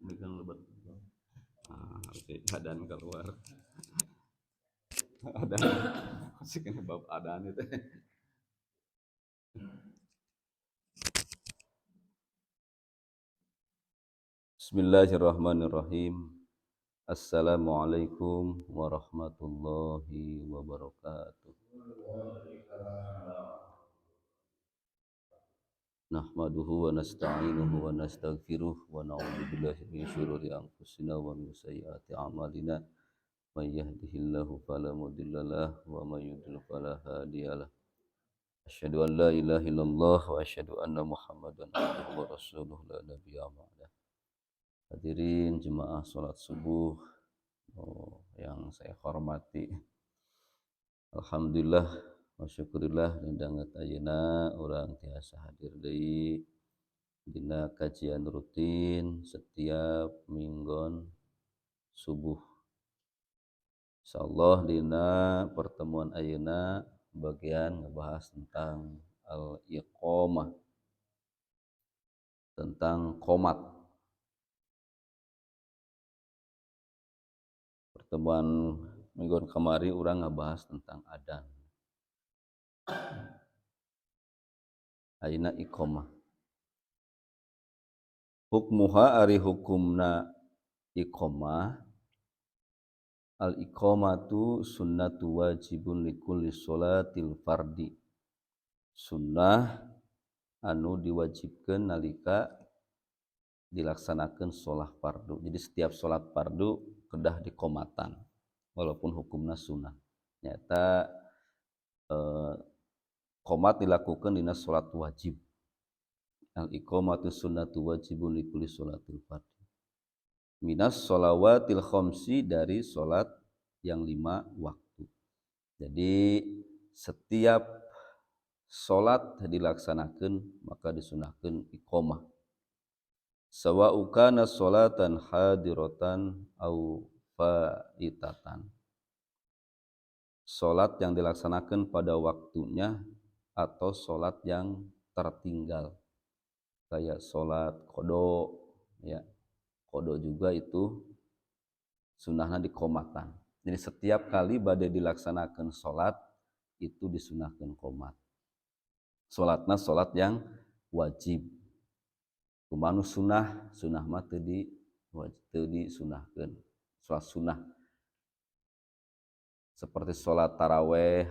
Megang lebat. Oke, adan keluar. Adan. Masih kena bab adan itu. Bismillahirrahmanirrahim. Assalamualaikum warahmatullahi wabarakatuh. Nahmaduhu wa nasta'inuhu wa nastaghfiruh wa na'udzu billahi min syururi anfusina wa min sayyiati a'malina. May yahdihillahu fala mudhillalah wa may yudhlil fala hadiyalah. Asyhadu an la ilaha illallah wa asyhadu anna Muhammadan abduhu wa rasuluh la nabiyya ba'dah. Hadirin jemaah salat subuh yang saya hormati. Alhamdulillah wa syukurillah lindanget ayeuna urang tiasa hadir deui dina kajian rutin setiap minggon subuh. Insyaallah dina pertemuan ayeuna bagian ngebahas tentang al-iqamah, tentang qomat. Pertemuan minggu kemarin orang ngebahas tentang adan. Ayeuna iqamah. Hukmuha ari hukumna iqamah. Al-iqamatu sunnatu wajibun likulli sholatil fardi. Sunnah anu diwajibkeun nalika dilaksanakeun sholat fardu. Jadi setiap sholat fardu kedah diqomatan walaupun hukumna sunnah. Nyata qomat dilakukan dina sholat wajib. Al-iqamatu sunnatu wajibun likulli sholatil fardi. Minas sholawatil khamsi, dari sholat yang 5 waktu. Jadi setiap sholat dilaksanakan maka disunahkan iqamah. Sawa'u kana sholatan hadiratan au faitatan. Sholat yang dilaksanakan pada waktunya atau sholat yang tertinggal. Kayak sholat qada, ya. Qada juga itu sunnahna diqomatan. Jadi setiap kali bade dilaksanakan sholat itu disunahkan qomat. Sholatna sholat yang wajib. Kumanu sunnah mah teu disunahkeun. Sholat sunnah seperti sholat taraweh,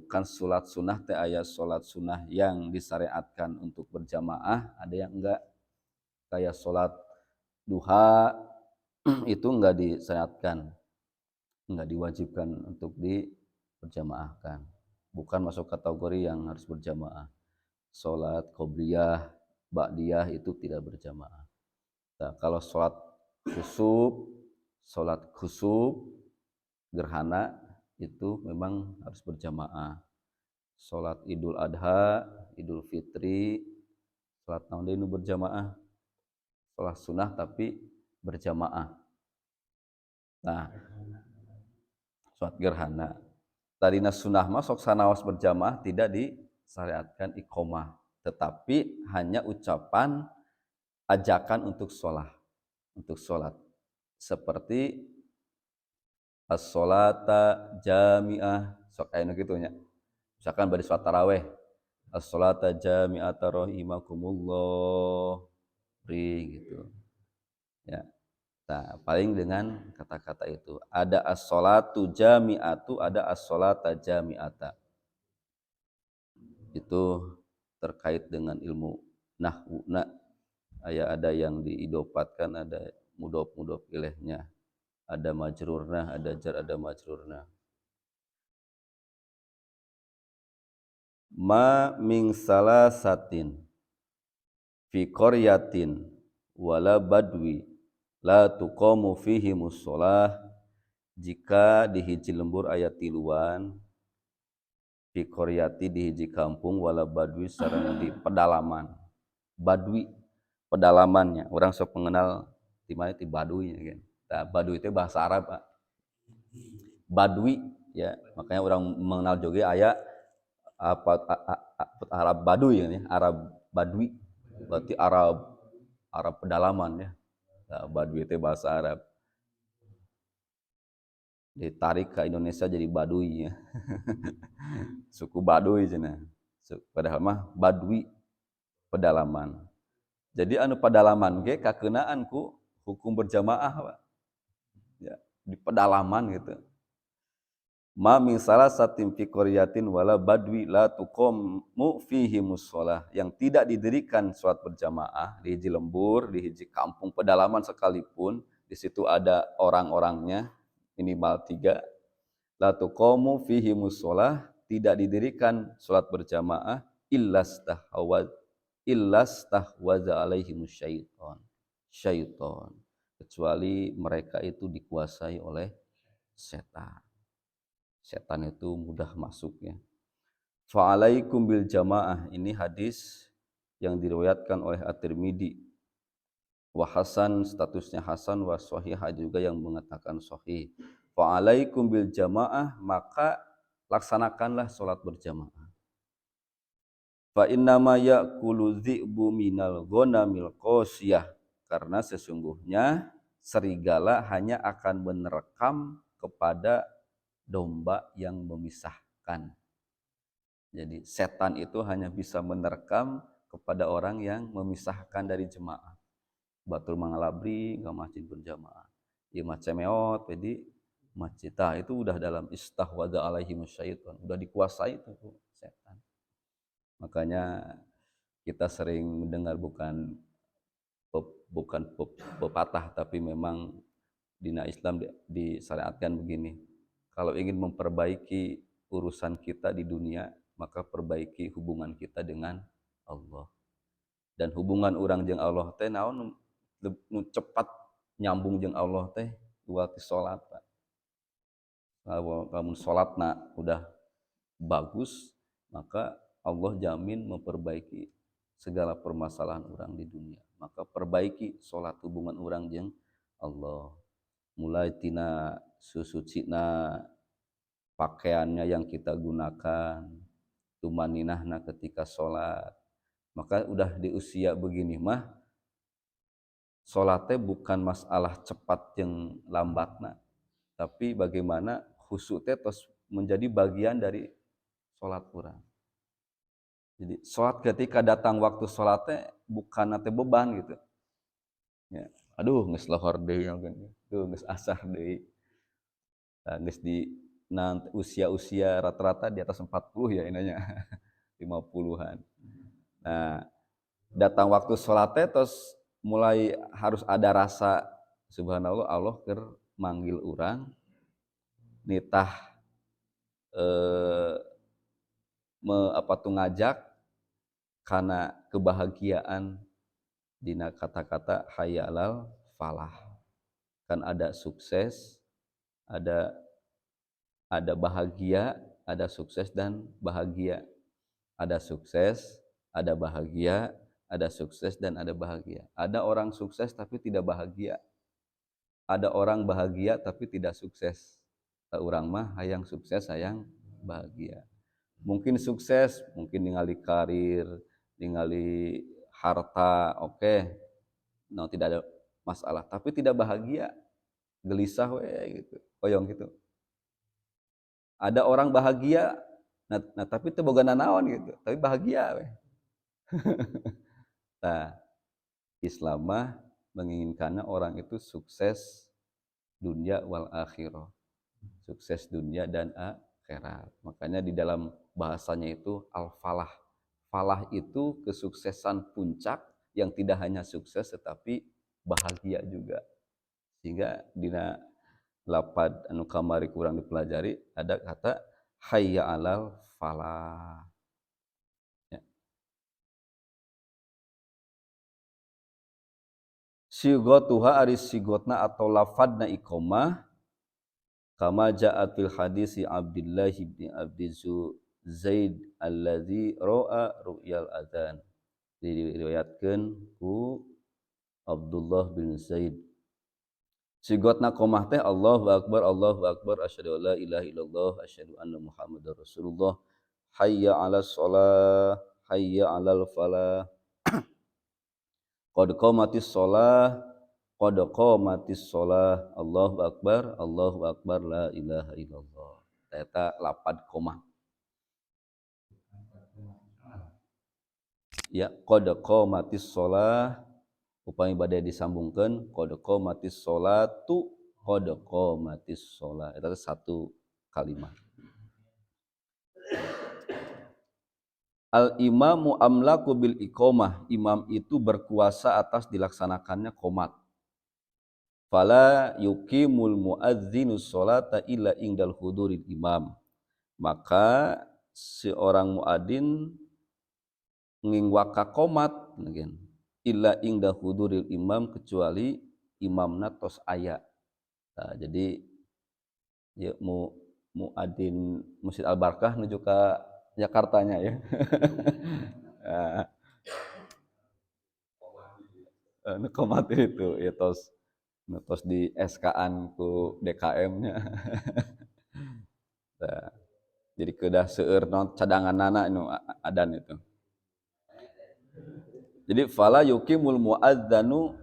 kan sholat sunnah teh aya sholat sunnah yang disyariatkan untuk berjamaah, ada yang enggak. Kayak sholat duha itu enggak disyariatkan, enggak diwajibkan untuk diberjamaahkan, bukan masuk kategori yang harus berjamaah. Sholat qobliyah, ba'diyah itu tidak berjamaah. Nah, kalau sholat khusuf, gerhana itu memang harus berjamaah. Sholat idul adha, idul fitri, sholat naon deui nu berjamaah? Sholat sunnah tapi berjamaah. Nah, sholat gerhana tadina sunnah mah sok sanaos berjamaah tidak disyariatkan iqamah, tetapi hanya ucapan ajakan untuk sholat seperti as-sholata jami'ah, sok aya nu kitu nya. Misalkan bari sholat taraweh, as-sholata jami'ata rahimakumullah, gitu. Ya. Nah, paling dengan kata-kata itu. Ada as-sholatu jami'atu, ada as-sholata jami'ata. Itu terkait dengan ilmu nahwu. Nah, ada yang diidopatkan, ada mudhof ilaihnya. Ada majrurna, ada jar, ada majrurna. Ma min salasatin fi qaryatin wala badwi la tuqamu fihi musholah. Jika di hiji lembur aya tiluan, fi qaryati di hiji kampung, wala badwi sareng di pedalaman. Badwi pedalamannya, orang sok mengenal di mana ti badui kan. Nah, badui itu bahasa Arab, Pak. Badui ya, makanya orang mengenal juga aya apa Arab Badui ya, Arab Badui. berarti Arab pedalaman ya. Nah, Badui itu bahasa Arab. Ditarik ke Indonesia jadi Baduy ya. Suku Baduy cenah. Padahal mah Badui pedalaman. Jadi anu pedalaman ge kakeunaan ku hukum berjamaah Pak. Ya, di pedalaman gitu. Ma min salasatin fi qaryatin wala badwi la tuqamu fihi musholah, yang tidak didirikan salat berjamaah di hiji lembur, di hiji kampung pedalaman sekalipun, di situ ada orang-orangnya minimal 3, la tuqamu fihi musholah, tidak didirikan salat berjamaah illastahwaza alaihimus syaiton, kecuali mereka itu dikuasai oleh setan. Setan itu mudah masuknya. Fa'alaikum bil jamaah, ini hadis yang diriwayatkan oleh At-Tirmidzi. Wa hasan, statusnya hasan, wa sahih juga yang mengatakan sahih. Fa'alaikum bil jamaah, maka laksanakanlah salat berjamaah. Fa innama ya'kulu dzi'bu minal ghanamil qasiyah, karena sesungguhnya serigala hanya akan menerkam kepada domba yang memisahkan. Jadi setan itu hanya bisa menerkam kepada orang yang memisahkan dari jemaah. Batul mangalabri nggak masjid berjamaah. Ya macemeot jadi masjid. Itu udah dalam istahwadza alaihi musyaiton, udah dikuasai itu setan. Makanya kita sering mendengar bukan pepatah, tapi memang dina Islam disyariatkan begini. Kalau ingin memperbaiki urusan kita di dunia, maka perbaiki hubungan kita dengan Allah. Dan hubungan orang jeung Allah teh naon nu cepat nyambung jeung Allah teh dua ti salat. Kalau kamu salatna udah bagus, maka Allah jamin memperbaiki segala permasalahan orang di dunia. Maka perbaiki salat, hubungan orang jeung Allah. Mulai tina susucina pakaiannya yang kita gunakan, tumaninahna ketika sholat. Maka udah di usia begini mah sholatnya bukan masalah cepat yang lambatna, tapi bagaimana khusyuknya terus menjadi bagian dari sholat kurang. Jadi sholat ketika datang waktu sholatnya bukan nanti beban gitu ya. Aduh geus lohor deui, aduh geus asar deui, geus di nanti usia rata-rata di atas 40 ya inanya 50-an. Nah, datang waktu sholatnya terus mulai harus ada rasa subhanallah Allah keur manggil orang nitah ngajak karena kebahagiaan dina kata-kata hayya alal falah. Kan ada sukses, ada bahagia, ada sukses dan bahagia. Ada sukses, ada bahagia, ada sukses dan ada bahagia. Ada orang sukses tapi tidak bahagia. Ada orang bahagia tapi tidak sukses. Urang mah hayang sukses, hayang bahagia. Mungkin sukses, mungkin ningali karir, ningali harta, oke. No, tidak ada masalah, tapi tidak bahagia. Gelisah we gitu, koyong gitu. Ada orang bahagia, nah tapi itu boga nanaon gitu, tapi bahagia we. Nah, Islam mah menginginkannya orang itu sukses dunia wal akhirah. Sukses dunia dan akhirat. Makanya di dalam bahasanya itu al-falah. Falah itu kesuksesan puncak yang tidak hanya sukses tetapi bahagia juga. Sehingga dina lapad anu kamari kurang dipelajari ada kata hayya alal falah. Ya. Sigatuha ari sigotna atau lafadna iqamah kama ja'at fil hadisi Abdullah bin Abdi Zaid alladzi ra'a ru'yal adzan. Diriwayatkeun ku Abdullah bin Zaid. Sigotna qomah teh Allahu akbar asyhadu alla ilaha illallah asyhadu anna muhammadar rasulullah hayya 'alas shalah hayya 'alal falah. Qad qamatis shalah, qad qamatis shalah, Allahu akbar, la ilaha illallah. Eta 8 koma. Ya, qad qamatis shalah upami bade disambungkeun qad qamatis sholatu, qad qamatis shalah. Eta satu kalimat. Al imamu amlaku bil iqamah, imam itu berkuasa atas dilaksanakannya qomat. Fala yuqimul muadzinu sholata illa indal huduril imam. Maka seorang muadzin ngingwaka qomat illa inda huduril imam, kecuali imamna tos aya. Nah, jadi ya muadzin Masjid Al Barkah menuju ke Jakartanya ya. Qomat itu ya tos di SK-an ku DKM-nya. Nah, jadi kedah seueur cadangan nana nu adan itu. Jadi fala yuqimul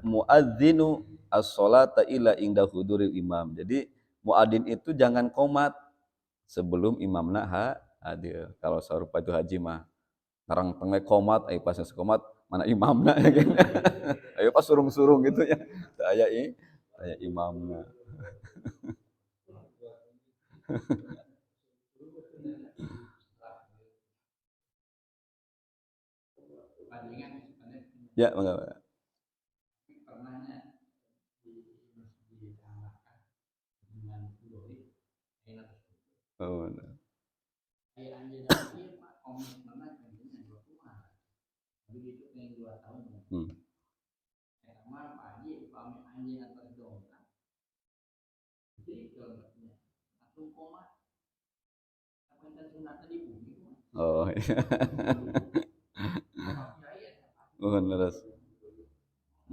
muadzinu as-sholata illa inda huduril imam. Jadi muadzin itu jangan qomat sebelum imamna hadir. Kalau sarupa itu haji mah ngarang tengah qomat, pas qomat mana imamna ya kan. Ayo pas surung-surung gitu ya. Aya imamna. Ya, enggak. Oh, nah. Hmm. Oh, iya. Terus.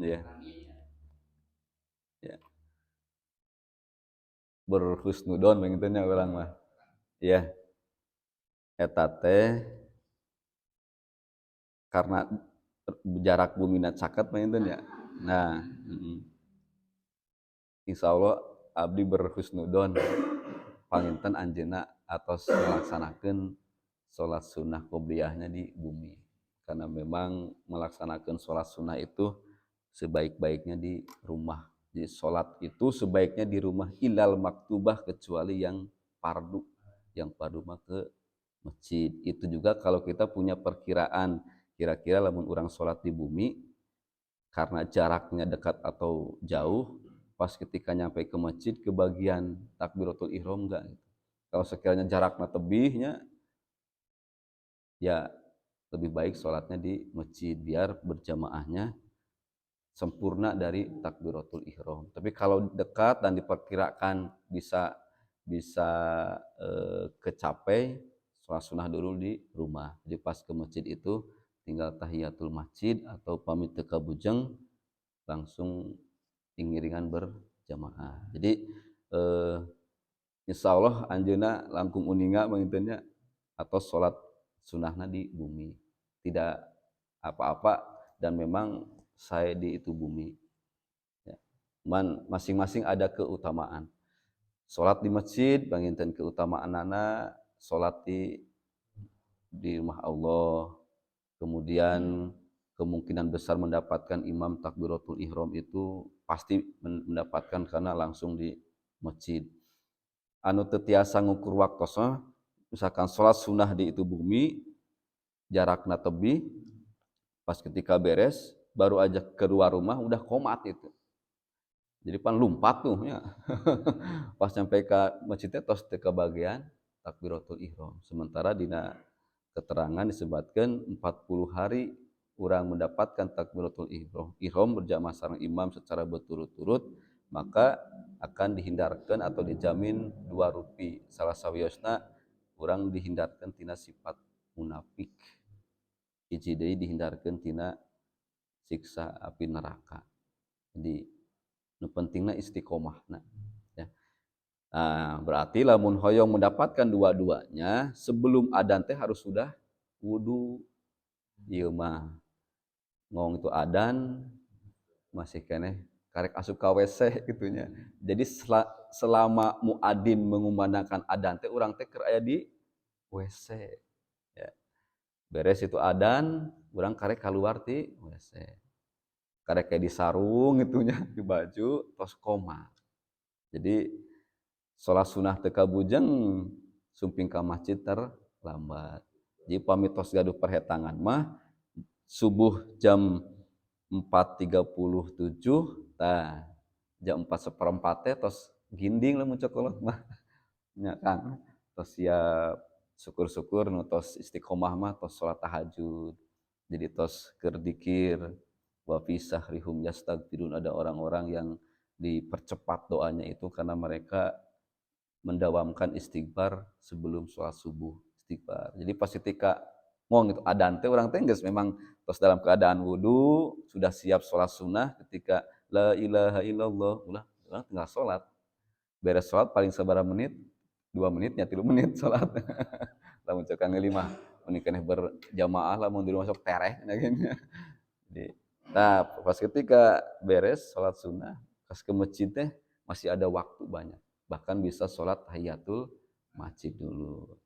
Iya. Ya. Berhusnudon begitunya orang mah. Iya. Eta teh karena jarak bumina caket begitu ya. Nah, insya Allah abdi berhusnudon panginten anjeunna atos melaksanakeun sholat sunnah qobliyahnya di bumi, karena memang melaksanakan sholat sunnah itu sebaik-baiknya di rumah. Jadi sholat itu sebaiknya di rumah ilal maktubah, kecuali yang fardu mah ke masjid. Itu juga kalau kita punya perkiraan kira-kira lamun orang sholat di bumi karena jaraknya dekat atau jauh, pas ketika nyampe ke masjid kebagian takbiratul ihram enggak gitu. Kalau sekiranya jaraknya tebihnya, ya lebih baik sholatnya di masjid biar berjamaahnya sempurna dari takbiratul ihram. Tapi kalau dekat dan diperkirakan bisa kecapai, sholat sunnah dulu di rumah. Jadi pas ke masjid itu tinggal tahiyatul masjid atau pamit teka bujeng langsung iringan berjamaah. Jadi insya Allah anjeuna langkung uninga mengintinya atau sholat sunnahna di bumi, tidak apa-apa, dan memang saya di itu bumi ya. Masing-masing ada keutamaan. Sholat di masjid banginten keutamaan anak, sholat di rumah Allah, kemudian kemungkinan besar mendapatkan imam takbiratul ihram itu pasti mendapatkan karena langsung di masjid. Anu teu tiasa ngukur waktosna, misalkan sholat sunnah di itu bumi jarakna tebih, pas ketika beres baru aja keluar rumah udah qomat itu. Jadi pan lumpat tuh ya. Pas sampai ke masjidnya tos teu kebagian takbiratul ihram. Sementara dina keterangan disebutkan 40 hari orang mendapatkan takbiratul ihram berjamaah sareng imam secara berturut-turut, maka akan dihindarkan atau dijamin 2 rupi. Salah sawiosna orang dihindarkan tina sifat munafik, hiji deui dihindarkan tina siksa api neraka. Jadi nu pentingna istiqomahna ya. Nah, berarti lamun hoyong mendapatkan dua-duanya sebelum adzan teh harus sudah wudu. Ieu mah ngong itu adzan masih keneh karek asup ka WC gitunya. Jadi selama muadzin mengumandangkan adzan teh urang teh keur aya di WC ya. Beres itu adzan, urang karek kaluar ti WC. Karek kayak di sarung gitunya di baju tos koma. Jadi salat sunah teu kabujeng sumping ka masjid terlambat. Jadi pami tos gaduh perhetangan mah subuh jam 4.37 tah jam 4:15 teh tos ginding lamun cokolot mah nya Kang tos siap syukur-syukur nu tos istiqomah mah tos salat tahajud jadi tos keur dzikir wa fi sahrihum yastaghfirun ada orang-orang yang dipercepat doanya itu karena mereka mendawamkan istighfar sebelum sholat subuh istighfar jadi pas ketika ngomong itu adzan teh urang teh geus memang tos dalam keadaan wudu sudah siap sholat sunnah ketika la ilaha illallah ulah urang tinggal sholat beres sholat paling sabaraha menit 2 menit nya 3 menit sholat lamun cek Kang Eli mah mun keneh berjamaah lamun di rumah sok tereh gini jadi nah pas ketika beres sholat sunnah pas ke masjid teh masih ada waktu banyak bahkan bisa sholat tahiyatul masjid dulu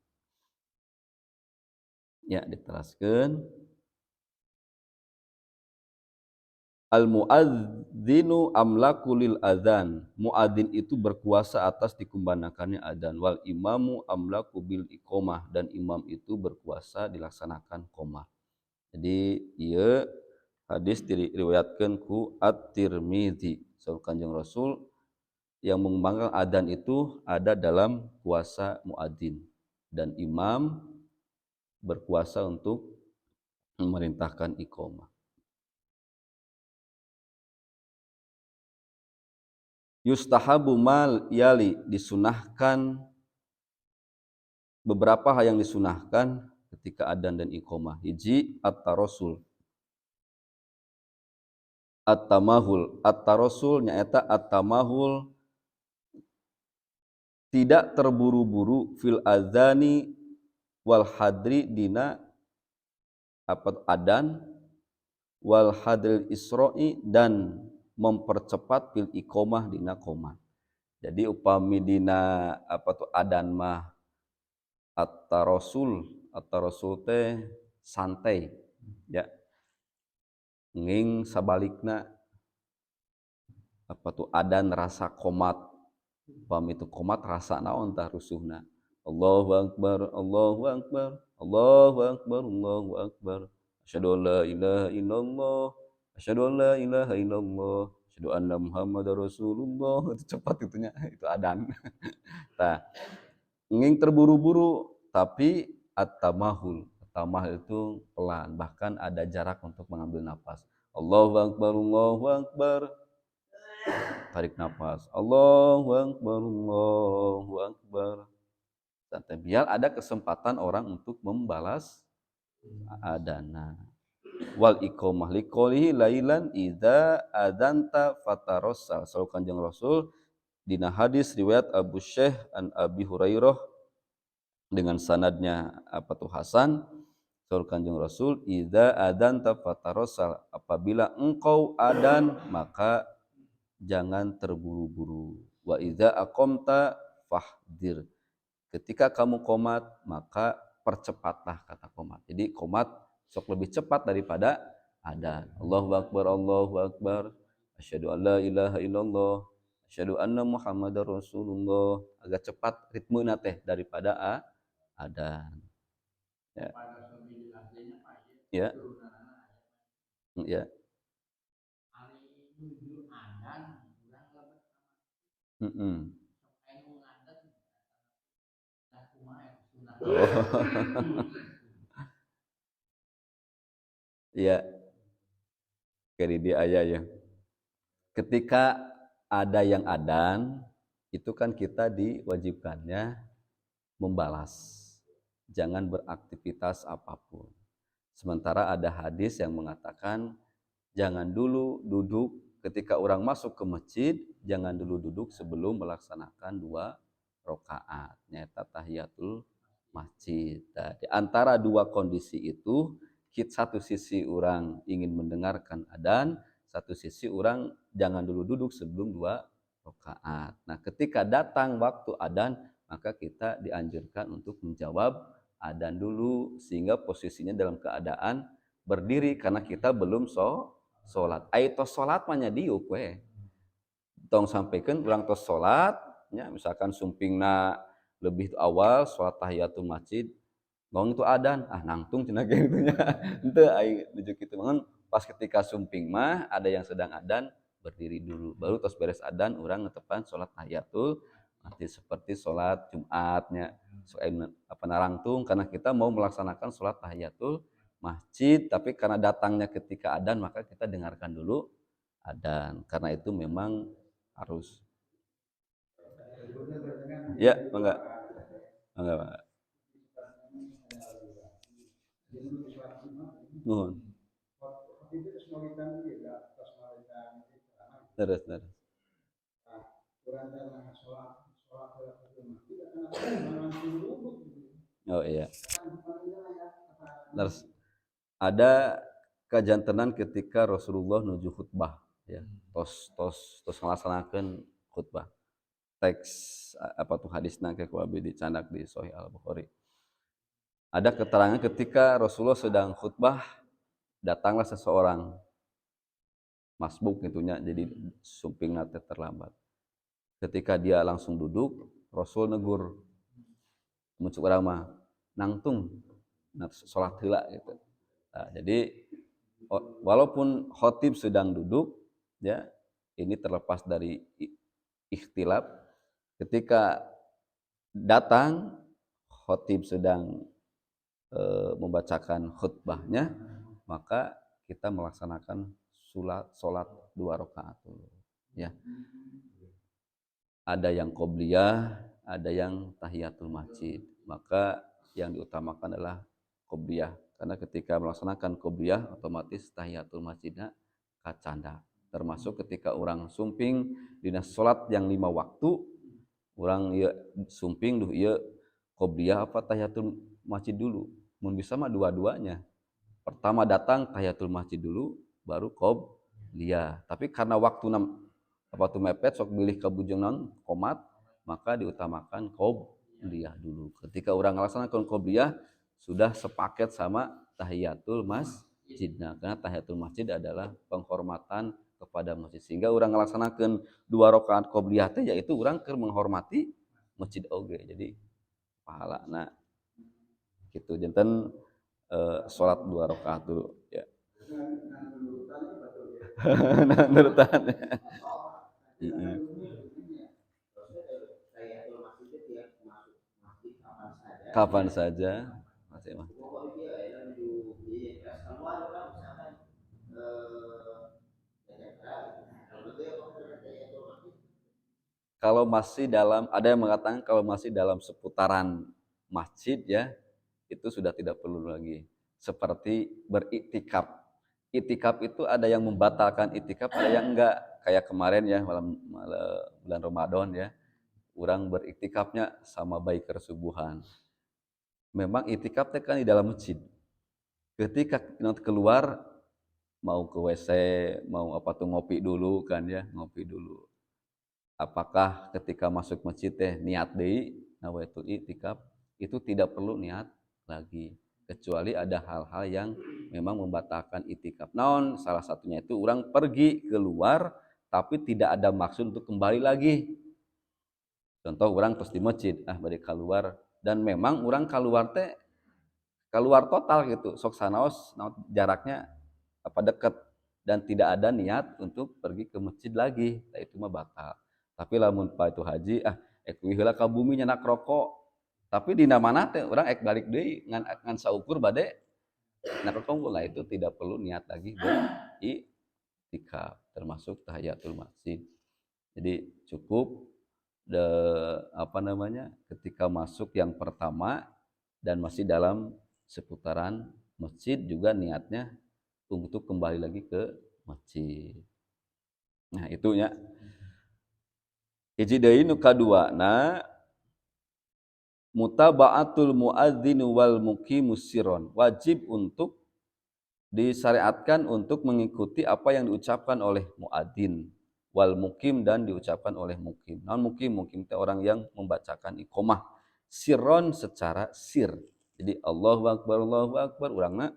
ya diteraskeun al muadzinu amlaku lil adzan muadzin itu berkuasa atas dikumandangkannya adzan wal imamu amlaku bil iqomah dan imam itu berkuasa dilaksanakan qomah jadi ieu hadis diriwayatkeun ku At-Tirmizi saur Kanjeng Rasul yang mengumandangkan adzan itu ada dalam kuasa muadzin dan imam berkuasa untuk memerintahkan iqomah. Yustahabu mal yali disunahkan beberapa hal yang disunahkan ketika adzan dan iqomah. Hiji at-tarasul. At-tamahul. At-tarasul nyaeta at-tamahul tidak terburu-buru fil adzani wal hadri dina apa adzan wal hadril isra'i dan mempercepat fil iqomah dina qomah. Jadi upami dina apa tuh adzan mah at-tarasul teh santai ya nging sabalikna apa tuh adzan rasa qomat upami itu qomat rasa naon tah rusuhna Allahu akbar Allahu akbar Allahu akbar Allahu akbar asyhadu an la ilaha illallah asyhadu an la ilaha illallah asyhadu anna muhammadar rasulullah itu cepat itunya itu adzan tah ingin terburu-buru tapi at-tamahul itu pelan bahkan ada jarak untuk mengambil nafas Allahu akbar Allahu akbar tarik nafas Allahu akbar Allahu akbar santai biar ada kesempatan orang untuk membalas adana wal iqomah liqoulihi lailan idza adzanta fatarassal saur Kanjeng Rasul dina hadis riwayat Abu Syekh an Abi Hurairah dengan sanadnya apa tuh Hasan saur Kanjeng Rasul idza adzanta fatarassal apabila engkau adzan maka jangan terburu-buru wa idza aqamta fahdir ketika kamu qomat maka percepatlah kata qomat jadi qomat sok lebih cepat daripada adzan Allahu akbar asyhadu an la ilaha illallah asyhadu anna muhammadar rasulullah agak cepat ritmena teh daripada adzan ya ya ya oh iya keri dia aya ya ketika ada yang adzan itu kan kita diwajibkannya membalas jangan beraktivitas apapun sementara ada hadis yang mengatakan jangan dulu duduk ketika orang masuk ke masjid jangan dulu duduk sebelum melaksanakan 2 rakaat nyaeta tahiyatul masjid nah, di antara 2 kondisi itu satu sisi orang ingin mendengarkan adzan satu sisi orang jangan dulu duduk sebelum 2 rakaat. Nah, ketika datang waktu adzan, maka kita dianjurkan untuk menjawab adzan dulu sehingga posisinya dalam keadaan berdiri karena kita belum salat. Ai tos salat mah nya diuk we. Tong sampaikan urang tos salat nya misalkan sumpingna lebih awal salat tahiyatul masjid ngong itu adzan nangtung cenah gitu nya. Henteu aing nuju kitu mah pas ketika sumping mah ada yang sedang adzan berdiri dulu baru tos beres adzan urang netepan salat tahiyatul masjid seperti salat Jumatnya apa narangtung karena kita mau melaksanakan salat tahiyatul masjid tapi karena datangnya ketika adzan maka kita dengarkan dulu adzan karena itu memang harus ya enggak enggak nuhun terus oh iya terus ada kajantenan ketika Rasulullah nuju khutbah ya tos ngelaksanakeun khutbah teks apa tuh hadisna ke kuabi dicandak di Sahih Al-Bukhari. Ada keterangan ketika Rasulullah sedang khutbah datanglah seseorang masbuk gitunya jadi sumping nate terlambat. Ketika dia langsung duduk, Rasul negur muncul urang mah nangtung salat heula gitu. Nah, jadi walaupun khotib sedang duduk ya ini terlepas dari ikhtilaf ketika datang khotib sedang membacakan khutbahnya maka kita melaksanakan salat 2 rakaat dulu ya ada yang qobliyah ada yang tahiyatul masjid maka yang diutamakan adalah qobliyah karena ketika melaksanakan qobliyah otomatis tahiyatul masjidnya kacanda termasuk ketika orang sumping dina salat yang 5 waktu orang ieu sumping duh ieu qobliyah apa tahiyatul masjid dulu mun bisa mah dua-duanya pertama datang tahiyatul masjid dulu baru qobliyah tapi karena waktu apa tuh mepet sok bilih ka bujeungna qomat maka diutamakan qobliyah dulu ketika orang melaksanakan qobliyah sudah sepaket sama tahiyatul masjidna karena tahiyatul masjid adalah penghormatan kepada masjid sehingga orang melaksanakan 2 rakaat qobliyah teh yaitu orang keur menghormati masjid oge jadi pahalana gitu janten salat 2 rakaat dulu ya. Nah, nurutan. Kapan saja masih mah. Kalau masih dalam ada yang mengatakan kalau masih dalam seputaran masjid ya itu sudah tidak perlu lagi seperti beriktikaf. Iktikaf itu ada yang membatalkan iktikaf, ada yang enggak. Kayak kemarin ya malam bulan Ramadan ya, orang beriktikafnya sama baik kesubuhan. Memang iktikaf kan di dalam masjid. Ketika keluar mau ke WC, mau apa tuh ngopi dulu kan ya, ngopi dulu. Apakah ketika masuk masjid teh niat deui nawaitul iktikaf itu tidak perlu niat lagi kecuali ada hal-hal yang memang membatalkan iktikaf. Naon salah satunya itu orang pergi keluar tapi tidak ada maksud untuk kembali lagi. Contoh orang terus di masjid balik keluar dan memang orang keluar teh keluar total gitu. Sok sanaos jaraknya apa dekat dan tidak ada niat untuk pergi ke masjid lagi. Nah, itu mah batal. Tapi lamun pa itu haji ek heula ka bumi nyenak rokok. Tapi dina mana teh urang ek balik deui ngan saukur bade nyenak rokok lah itu tidak perlu niat lagi beriktikaf termasuk tahiyatul masjid. Jadi cukup ketika masuk yang pertama dan masih dalam seputaran masjid juga niatnya untuk kembali lagi ke masjid. Nah, itunya. Hiji deui nu kaduana mutaba'atul muadzin wal muqimus sirron. Wajib untuk disyariatkan untuk mengikuti apa yang diucapkan oleh muadzin wal mukim dan diucapkan oleh mukim. Non mukim itu orang yang membacakan iqomah sirron secara sir. Jadi Allahu akbar urangna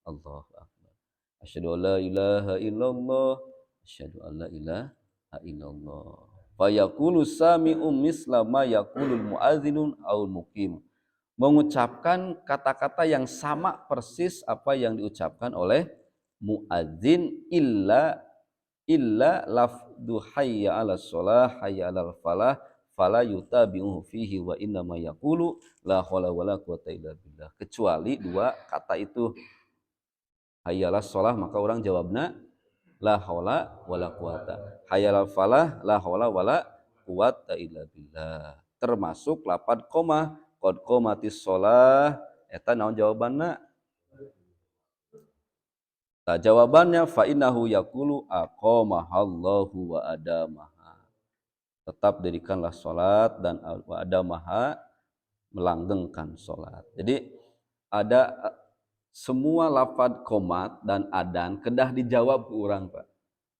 Allahu akbar. Asyhadu an la ilaha illallah, asyhadu an la ilaha illallah. Fa yaqulu sami'u misla ma yaqulul muadzinun aul mukim. Mengucapkan kata-kata yang sama persis apa yang diucapkan oleh muadzin illa lafdu hayya 'alas shalah hayya 'alal falah fala yutabi'uhu fihi wa inna ma yaqulu la haula wala quwata illa billah, kecuali dua kata itu hayya 'alas shalah maka orang jawabna la haula wala quwata, hayya 'alal falah la haula wala quwata illa billah, termasuk lapad koma qad qomatis shalah eta naon jawabanna. Nah, jawabannya fa innahu yaqulu aqamahallahu wa adamaha. Tetap dirikanlah salat dan wa adamaha melanggengkan salat. Jadi ada semua lafaz qomat dan adan kedah dijawab ku urang, Pak.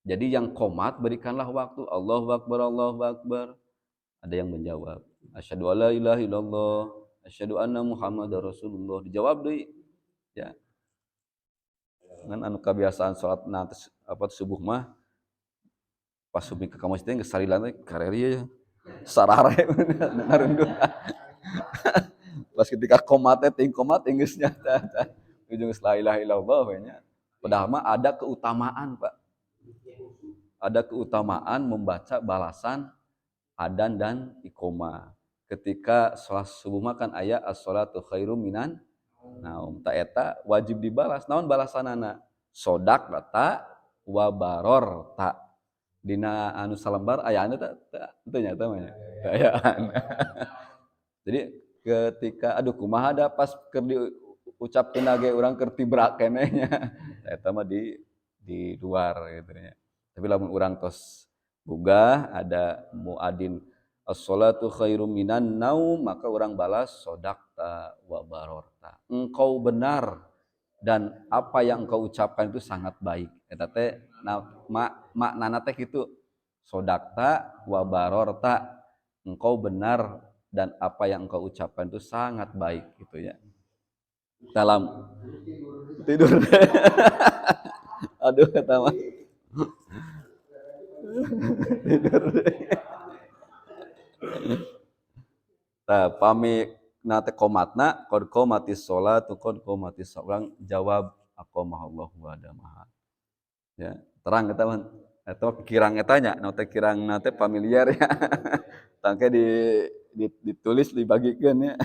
Jadi yang qomat berikanlah waktu Allahu akbar Allahu akbar. Ada yang menjawab asyhadu alla ilaha illallah asyhadu anna muhammadar rasulullah, dijawab deui ya. Ngan anu kebiasaan salat nanti apa subuh mah pas subuh ke kamu teh geus salilan teh kareri ya sarare ngarundung. Pas ketika qomat teh ting qomat geus nyata ujung la ilaha illallah we nya. Padahal mah ada keutamaan, Pak. Ada keutamaan membaca balasan adan dan iqomah. Ketika salat subuh mah kan aya as-shalatu khairum minan naum, ta eta wajib dibalas. Naon balasanana? Sodak ta wa baror ta. Dina anu salembar aya anu ta teu nya teh mah. Aya. Jadi ketika aduh kumaha da pas keur diucapkeun ge urang keur tibrak keneh nya. Eta mah di luar gitu nya. Tapi lamun urang tos boga ada muadzin as-shalatu khairum minan naum, maka orang balas sodakta wa barorta. Engkau benar dan apa yang engkau ucapkan itu sangat baik. Eta teh maknana teh kitu. Sodakta wa barorta. Engkau benar dan apa yang engkau ucapkan itu sangat baik gitu ya. Dalam tidur. Aduh kata mah. Tidur. Nah, pami nate komatna qad qomatis sholatu qad qomatis orang jawab aqamahallahu wa adamaha. Ya, terang eta mah eta kirang eta nya nu teh kirang nate familiar ya. Tangke ditulis dibagikeun ya.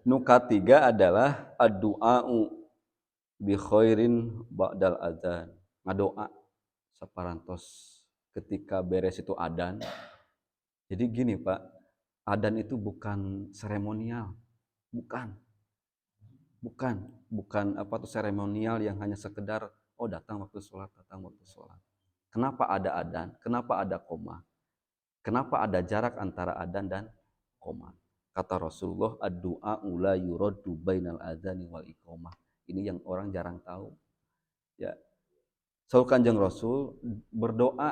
Nu katiga adalah ad-du'a'u bi khairin ba'dal adzan. Ngadoa saparantos ketika beres itu adzan. Jadi gini, Pak, adzan itu bukan seremonial. Bukan. Bukan apa tuh seremonial yang hanya sekedar oh datang waktu sholat. Kenapa ada adzan? Kenapa ada qomah? Kenapa ada jarak antara adzan dan qomah? Kata Rasulullah, ad-du'a la yuraddu bainal adzani wal iqamah. Ini yang orang jarang tahu. Ya. Saur Kanjeng Rasul berdoa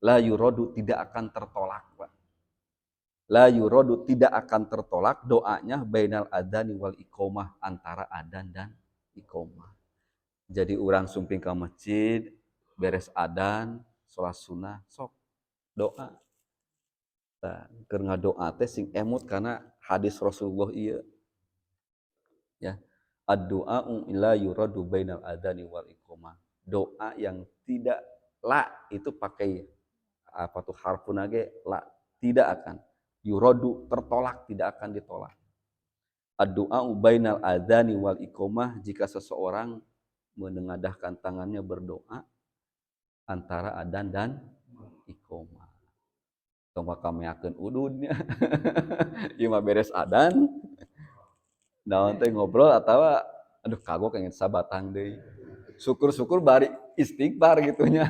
la yuraddu tidak akan tertolak, Pak. La yuraddu tidak akan tertolak doanya bainal adzani wal iqamah, antara adzan dan iqamah. Jadi orang sumping ke masjid, beres adzan, salat sunah, sok doa. Keur ngadoa teh sing emut karena hadis Rasulullah ieu. Ya. Ad-du'a'u la yuradu bainal adzani wal iqamah. Doa yang tidak la itu pakai apa tuh harfun ge la, tidak akan. Yuradu tertolak, tidak akan ditolak. Ad-du'a'u bainal adzani wal iqamah, jika seseorang menengadahkan tangannya berdoa antara adzan dan iqamah. Tong kameakeun ududnya. Ieu mah beres adzan naon teh ngobrol atawa aduh kagok ingin sabatang deui. Syukur-syukur bari istighfar gitunya.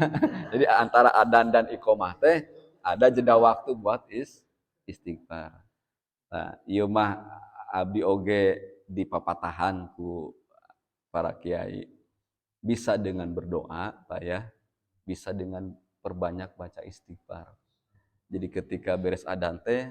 Jadi antara adzan dan iqomah teh ada jeda waktu buat istighfar. Nah, ieu mah abdi oge dipapatahan ku para kiai. Bisa dengan berdoa, Pak ya. Bisa dengan perbanyak baca istighfar. Jadi ketika beres adzan teh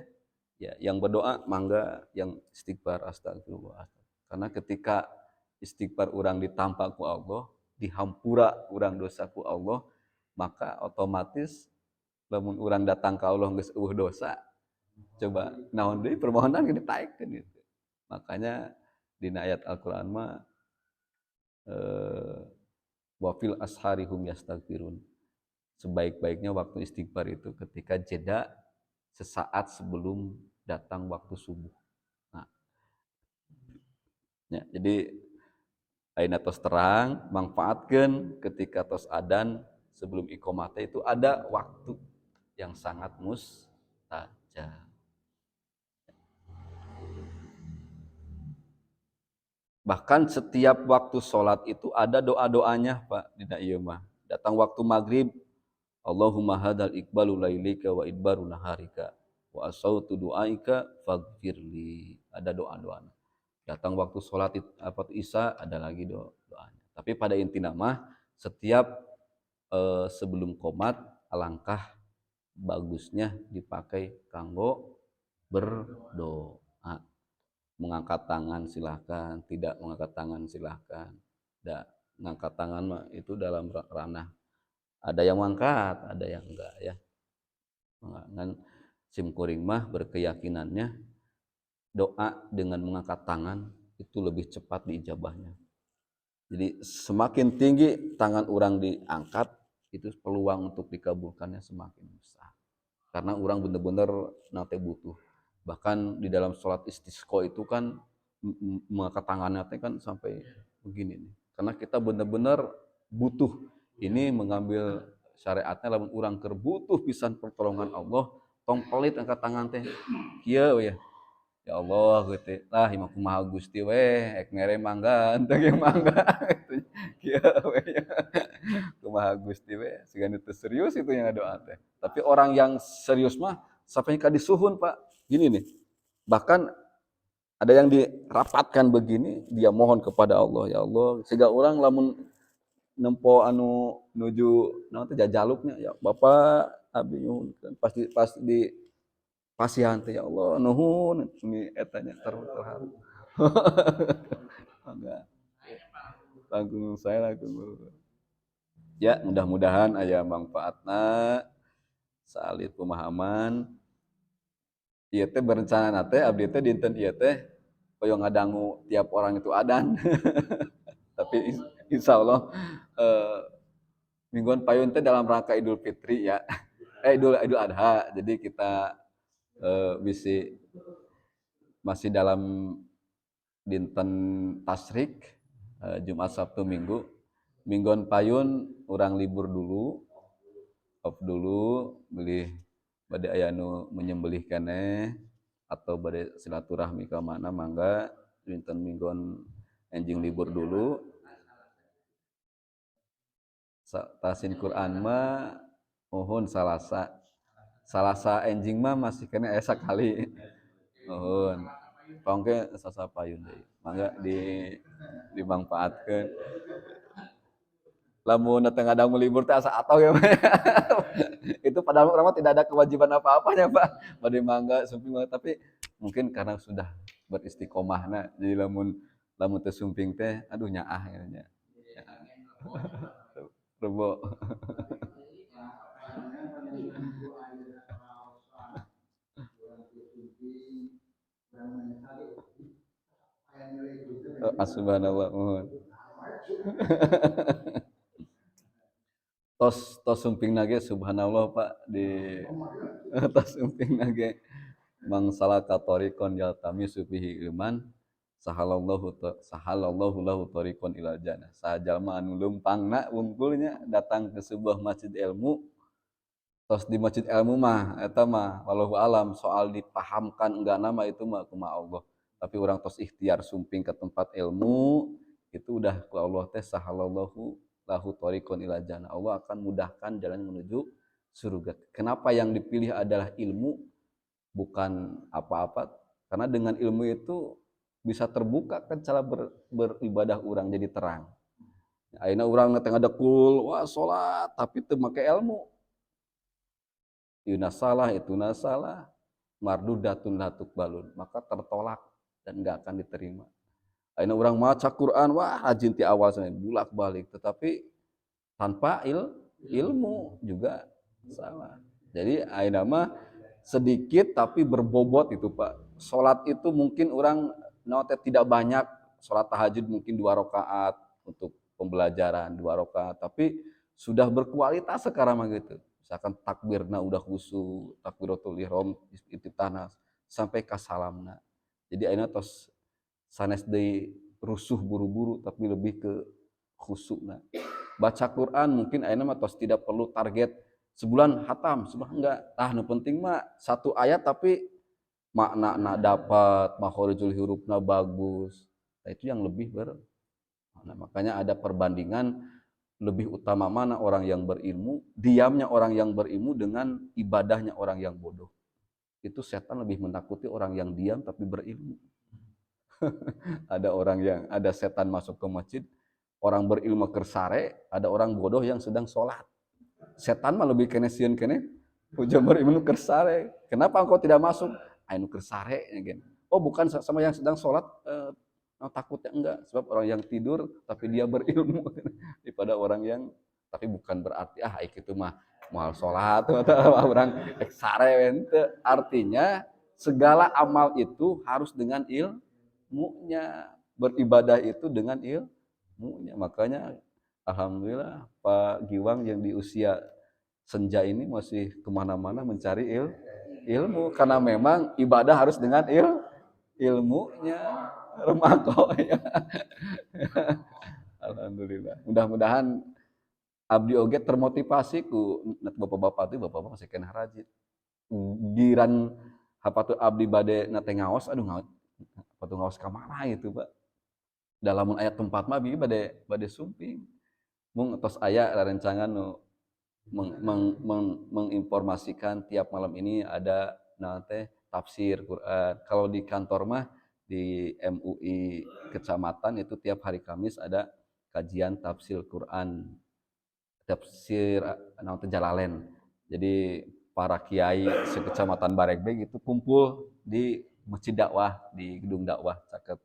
ya yang berdoa mangga, yang istighfar astagfirullah. Karena ketika istighfar urang ditampa ku Allah, dihampura urang dosa ku Allah, maka otomatis lamun urang datang ka Allah geus eueuh dosa, coba naon deui permohonan geus ditaekkeun gitu. Makanya dina ayat Al-Qur'an mah wa fil ashari hum yastaghfirun. Sebaik-baiknya waktu istighfar itu ketika jeda sesaat sebelum datang waktu subuh. Nah, ya, jadi ayeuna tos terang manfaatkeun ketika tos adzan sebelum iqomah itu ada waktu yang sangat mustajab. Bahkan setiap waktu sholat itu ada doa-doanya Pak dina ieu mah. Datang waktu maghrib, Allahumma hadal iqbalu lailika wa idbaru naharika wa asautu du'aika faghfirli. Ada doa-doanya. Datang waktu sholat isya ada lagi doanya. Tapi pada intinya mah setiap sebelum qomat alangkah bagusnya dipakai kanggo berdoa. Mengangkat tangan silahkan, tidak mengangkat tangan silahkan. Mengangkat tangan mah itu dalam ranah ada yang mengangkat, ada yang enggak ya. Kan simkuring mah berkeyakinannya doa dengan mengangkat tangan itu lebih cepat diijabahnya. Jadi semakin tinggi tangan orang diangkat, itu peluang untuk dikabulkannya semakin besar. Karena orang benar-benar nate butuh. Bahkan di dalam sholat istisqa itu kan mengangkat tangannya kan sampai begini nih. Karena kita benar-benar butuh. Ini mengambil syariatnya lamun urang keur butuh pisan pertolongan Allah, tong pelit angkat tangan teh. Kieu ya. Ya Allah gitu. Lah imah kumaha Gusti we, ek mere mangga, henteu ge mangga. Kieu we. Kumaha Gusti we, siga teu serius itu yang doa teh. Tapi orang yang serius mah sampai ka disuhun, Pak. Gini nih. Bahkan ada yang dirapatkan begini, dia mohon kepada Allah, ya Allah, siga orang lamun nempo anu nuju naon teh jajaluknya, ya Bapak abdi nyuhun pas di pasihan teh ya Allah nuhun ini etanya terharu. Enggak, langsung saya langsung. Ya, mudah-mudahan aya manfaatna salit pemahaman. Ieu teh berencana teh abdi teh dinten ieu teh hoyong ngadangu tiap orang itu adan. Tapi insyaallah mingguan payun teh dalam rangka Idul Fitri ya. Idul Adha. Jadi kita bisi masih dalam dinten tasrik Jumat Sabtu Minggu. Mingguan payun orang libur dulu, off dulu, beli bade aya nu menyembelih keneh atau bade silaturahmi ka mana mangga dinten mingguan enjing libur dulu. Tasin Quran mah mohon salasa enjing mah masih kena esa kali mohon pangke sasa payun deui mangga dimanfaatkeun lamun teu ngadangu libur teh asa atoh ya itu padahal urang mah tidak ada kewajiban apa-apanya Pak bade mangga sumping mangga tapi mungkin karena sudah beristiqomahna jadi lamun teu sumping teh aduh nyaah ya rebo. Subhanallah mohon. tos sumping nage subhanallah Pak di tos sumping nage mangsala katorikon yaltami sufihi iman sahalallahu lahu tariqon ilal jannah sajalma anu leumpangna wungkulnya datang ke sebuah masjid ilmu tos di masjid ilmu mah eta mah wallahu alam soal dipahamkan enggak nama itu mah kumaha Allah tapi orang tos ikhtiar sumping ke tempat ilmu itu udah ku Allah teh sahalallahu lahu thariqun ila jannah. Allah akan mudahkan jalan menuju surga. Kenapa yang dipilih adalah ilmu bukan apa-apa? Karena dengan ilmu itu bisa terbuka kan cara beribadah orang jadi terang. Ayeuna urang tengah dekul, wah salat tapi teu make ilmu. Ieu salah, itu salah, mardudatun la tuqbalun, maka tertolak dan enggak akan diterima. Ayeuna urang maca Quran, wah rajin ti awal sampai bulak-balik, tetapi tanpa ilmu juga salah. Jadi ayeuna mah sedikit tapi berbobot itu Pak. Salat itu mungkin orang tidak banyak, salat tahajud mungkin 2 rakaat untuk pembelajaran 2 rakaat, tapi sudah berkualitas sekarang mah gitu. Misalkan takbirna udah khusyuk, takbiratul ihram iftitahna sampai ka salamna. Jadi ayeuna tos sanes deui rusuh buru-buru tapi lebih ke khusyukna. Baca Quran mungkin ayeuna mah tos tidak perlu target sebulan hatam, sebulan enggak. Nu penting mah satu ayat tapi makna dapat, makhorijul hurufna bagus. Nah, itu yang lebih nah, makanya ada perbandingan lebih utama mana orang yang berilmu, diamnya orang yang berilmu dengan ibadahnya orang yang bodoh. Itu setan lebih menakuti orang yang diam tapi berilmu. Ada setan masuk ke masjid, orang berilmu kersare, ada orang bodoh yang sedang sholat. Setan mah lebih kene sieun kene, puja berilmu kersare. Kenapa engkau tidak masuk? Anu kersare gitu. Oh, bukan sama yang sedang sholat, takutnya enggak, sebab orang yang tidur tapi dia berilmu daripada orang yang tapi bukan berarti itu mah moal sholat atau orang sare. Artinya segala amal itu harus dengan ilmunya, beribadah itu dengan ilmunya. Makanya alhamdulillah Pak Giwang yang di usia senja ini masih kemana-mana mencari ilmu karena memang ibadah harus dengan ilmunya. Remako ya. Alhamdulillah. Mudah-mudahan abdi oge termotivasi ku bapak-bapak itu bapak-bapak masih kena rajin. Giran apa tuh abdi bade nate ngaos, aduh ngaos apa tuh ngaos ka mana gitu, Pak. Dalam ayat tempat mah bieu bade sumping. Mung tos aya rerencangan nu menginformasikan tiap malam ini ada nanti tafsir Quran. Kalau di kantor mah di MUI kecamatan itu tiap hari Kamis ada kajian tafsir Quran, tafsir nanti Jalalain. Jadi para kiai sekecamatan Baregbeg itu kumpul di masjid dakwah, di gedung dakwah caket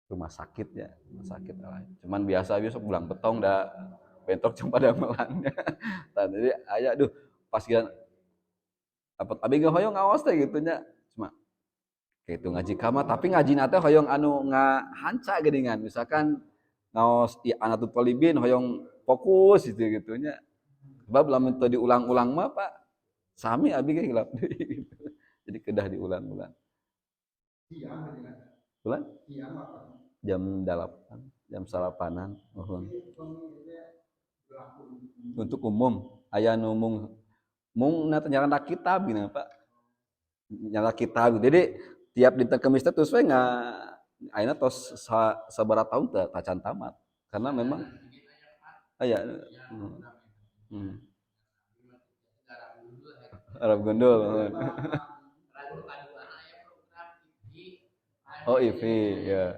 rumah sakit ya, rumah sakit. Cuman biasa pulang betong dah bentok cuma pada melannya. Jadi aya duh pas gian dapat abi hoyong ngawas teh gitu nya. Cuma kayak itu ngaji kama tapi ngaji nate hoyong anu ngahanca geuningan. Misalkan ngaos Anatul Talibin hoyong fokus gitu nya. Sebab lamun teu diulang-ulang mah Pak sami abi ge gelap deui gitu. Jadi kedah diulang-ulang. Ulang? Jam 8, jam 8-an. Untuk umum aya nu mung nyarana kitab gini Pak. Nyala kitab. Jadi tiap dinten Kamis teh terus we ayeuna tos sabaraha tahun teh tacan tamat. Karena memang aya Arab Gondol. Oh, IV ya.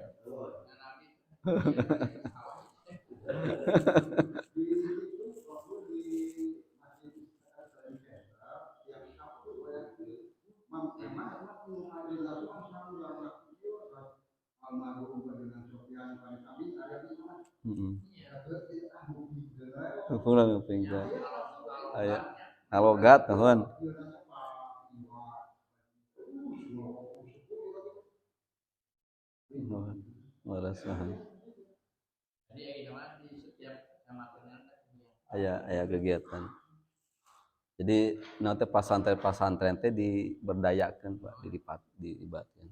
Heeh. Pulang nguping teh. Aya alogat nuhun. Warasahan. Aya kegiatan. Jadi nanti pasantren teh diberdayakeun Pak, dilibatkeun.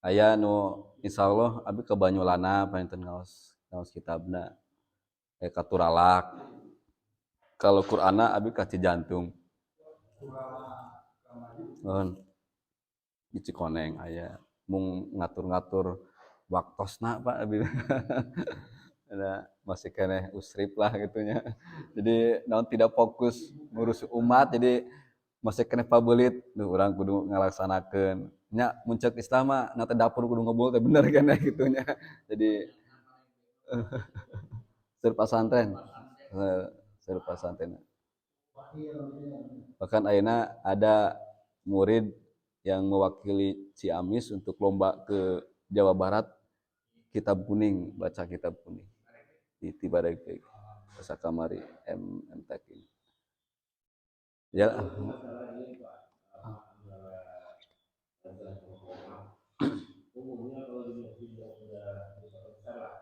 Aya nu insyaallah abi ke Banyulana panten ngaos kitabna. Ka Turalak. Kalau Qur'ana abi ka Cijantung. Nuhun. Di Cikoneng aya. mung ngatur-ngatur waktosna Pak abi. Ada masih kene usrip lah gitunya. Jadi naon tidak fokus ngurus umat jadi masih kene pabelit duh urang kudu ngalaksanakeun nya muncak istama na teh dapur kudu ngebul teh bener kan ya gitunya. Jadi seur pasantren seur pasantren bahkan ayeuna ada murid yang mewakili Ciamis untuk lomba ke Jawa Barat kitab kuning baca kitab kuning di Tibareke sakamari MTek ini ya. Umumnya kalau di masjid yang sudah besar lah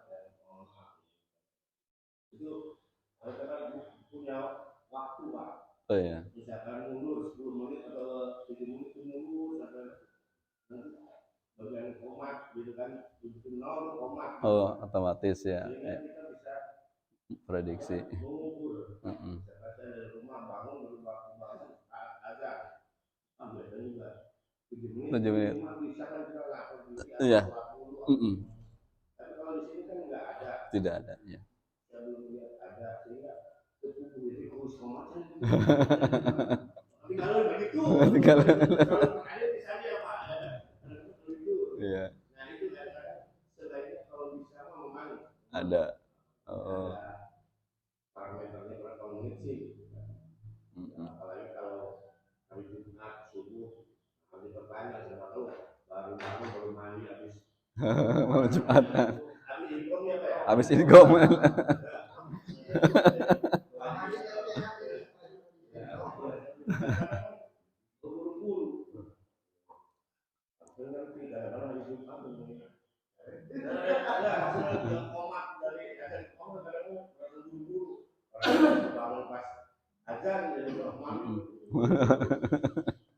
itu kadang punya waktu Pak. Oh iya. Misalkan mundur 10 menit atau 7 menit itu mundur sampai nanti bagian komat gitu kan itu nol komat. Oh otomatis ya. Sehingga kita bisa prediksi. Mengukur. Misalkan saya dari rumah bangun baru waktu bangun azan. Biasanya juga 7 menit. 7 menit. Bisa kan kita lapor diri atau iya. Tapi kalau di sini kan enggak ada. Tidak ada ya. Saya belum lihat ada sehingga itu jadi kurus komat. Tinggal begitu. Tinggal. Kalau ada bisa dia Pak. Iya. Nah itu kadang-kadang sebaiknya kalau bisa memang ada. Oh. Parameternya berapa menit sih? Apalagi kalau hari Jumat subuh harus diperpanjang siapa tahu baru bangun baru mandi habis. Malam Jumat. Habis ingkom ya Pak ya. Habis ingkom.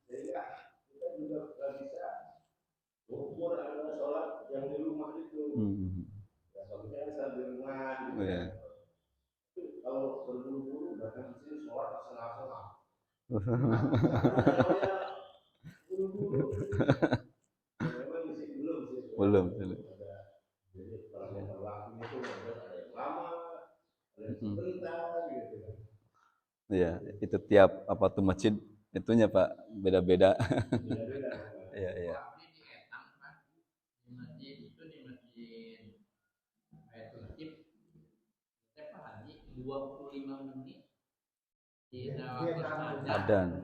Sehingga kita juga bisa ukur adalah sholat yang di rumah itu. Ya, bagusnya sholat di rumah. Gitu. Yeah. Kalau berburu-buru datang ke sini sholat setengah-setengah. Buru-buru. Memang masih belum sih. Belum. Jadi kalau yang waktunya itu ada yang lama, ada yang sebentar gitu kan. Iya, itu tiap apa tuh masjid itunya Pak beda-beda. Beda-beda. Iya, iya. Di masjid itu di masjid setiap hari 25 menit di waktu adzan.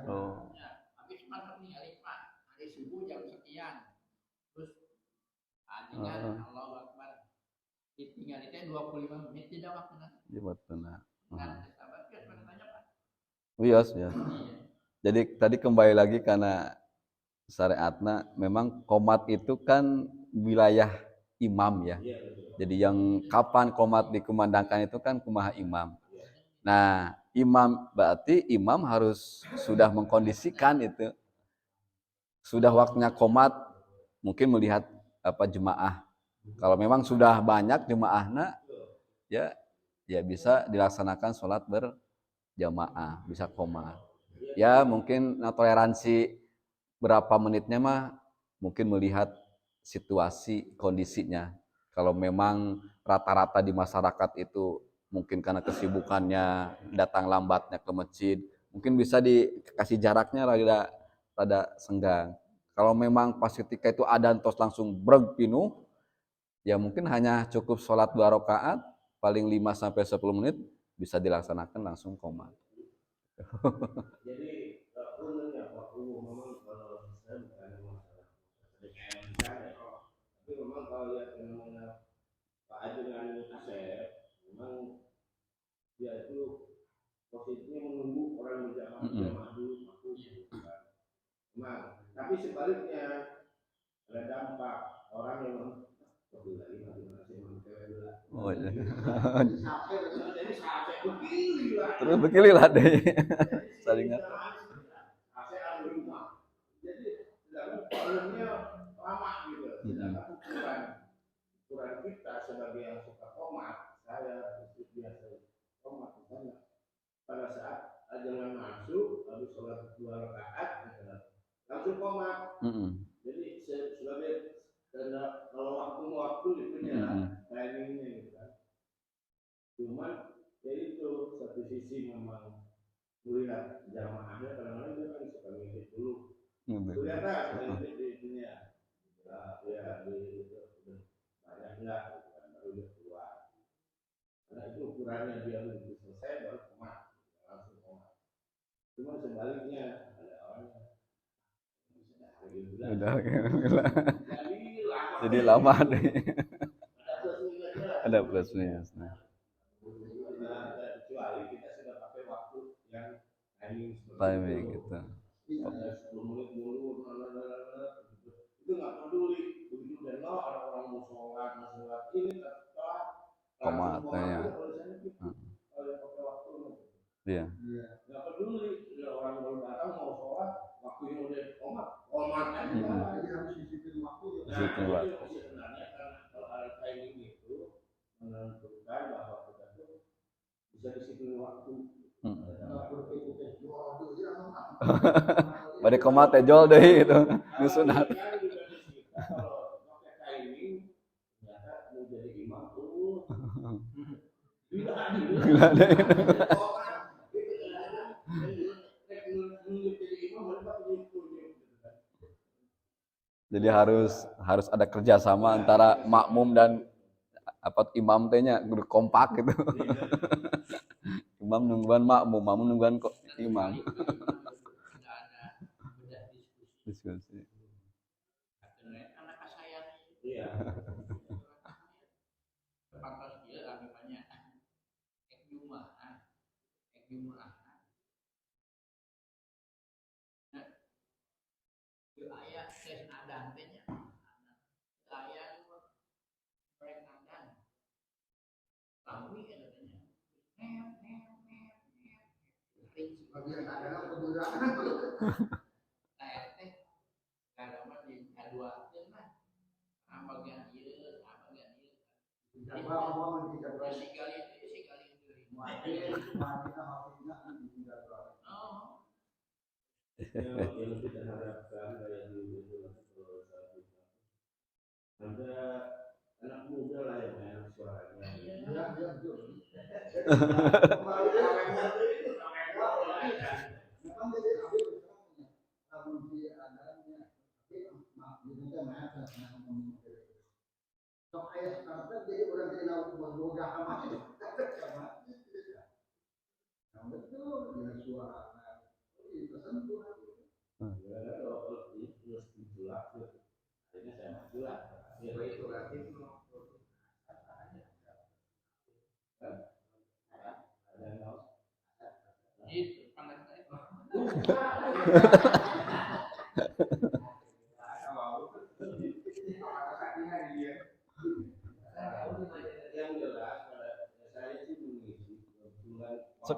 Oh. Ya, habis masuk nih hari Pak, hari subuh jam sekian. Terus ajian Allahu Akbar. Ditinggal itu 25 menit tidak waktunya. Di waktunya. Nah, sahabat biar tanya Pak. Iya. Jadi tadi kembali lagi karena syariatna memang qomat itu kan wilayah imam ya. Jadi yang kapan qomat dikumandangkan itu kan kumaha imam. Nah, imam berarti imam harus sudah mengkondisikan itu. Sudah waktunya qomat mungkin melihat apa jemaah. Kalau memang sudah banyak jemaahna ya bisa dilaksanakan sholat berjamaah, bisa qomat. Ya mungkin toleransi berapa menitnya mah mungkin melihat situasi kondisinya. Kalau memang rata-rata di masyarakat itu mungkin karena kesibukannya datang lambatnya ke masjid, mungkin bisa dikasih jaraknya rada senggang. Kalau memang pas ketika itu adzan tos langsung breg pinuh, ya mungkin hanya cukup sholat 2 rakaat paling 5 sampai 10 menit bisa dilaksanakan langsung qomat. Jadi umumnya waktu memang kalau saya bukan masalah PDKM misalnya, tapi memang kalau lihat fenomena Pak Adi dengan Asep, memang dia itu posisinya menunggu orang berjamaah dulu aku bukan. Memang, tapi sebaliknya ada dampak orang yang lebih lagi masih manusia. Oh iya. Jadi sampai begini lah. Terus begini lah deh. Salingan. Saya ada rumah. Jadi sedangkan problemnya lama gitu. Sedangkan ukuran kita sebagai yang suka qomat, saya itu biasa qomat misalnya. Pada saat ajangan masuk, habis sholat 2 rakaat, langsung qomat. Jadi sebagai kalau waktu itu ya timingnya gitu kan. Cuman ya itu satu sisi memang melihat jamaahnya kadang-kadang dia kan suka ngintip dulu. Kelihatan ngintip di dunia. Ya di itu banyak enggak gitu kan baru dia keluar. Karena itu ukurannya dia begitu selesai baru komat, langsung komat. Cuma sebaliknya ada orang udah jadi lama deh. Ada plus minus. Nah, kecuali kita sudah pakai waktu yang timing gitu. 10 menit dulu, itu nggak peduli. Begitu udah ada orang mau sholat, ini telat. Komatnya. Iya. Nggak peduli, orang baru datang mau sholat, waktunya udah komat aja. Jadi harus disiplin waktu. Nah, itu sebenarnya karena kalau ada timing itu menentukan bahwa kita tuh bisa disiplin waktu. Pada komat tejol deh itu sunat. Kalau pakai timing ternyata mau jadi imam tuh gila deh. Jadi harus ada kerjasama antara makmum dan imam tehnya kompak gitu. Imam nungguan makmum, makmum nungguan kok imam. Diskusi. Iya. Yang kita harapkan kayak di ada anak muda lah yang enak suaranya. Iya, betul.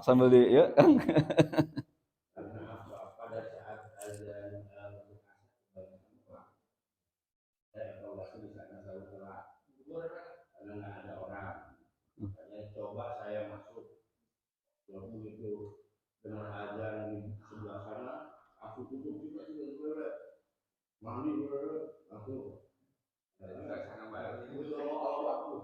Sambil di ya kan. Karena pada saat azan evaluasi di sana selalu telat karena nggak ada orang. Makanya coba saya masuk. Kalau begitu dengar azan di sebelah sana, aku tutup juga mandi aku. Itu Allah aku.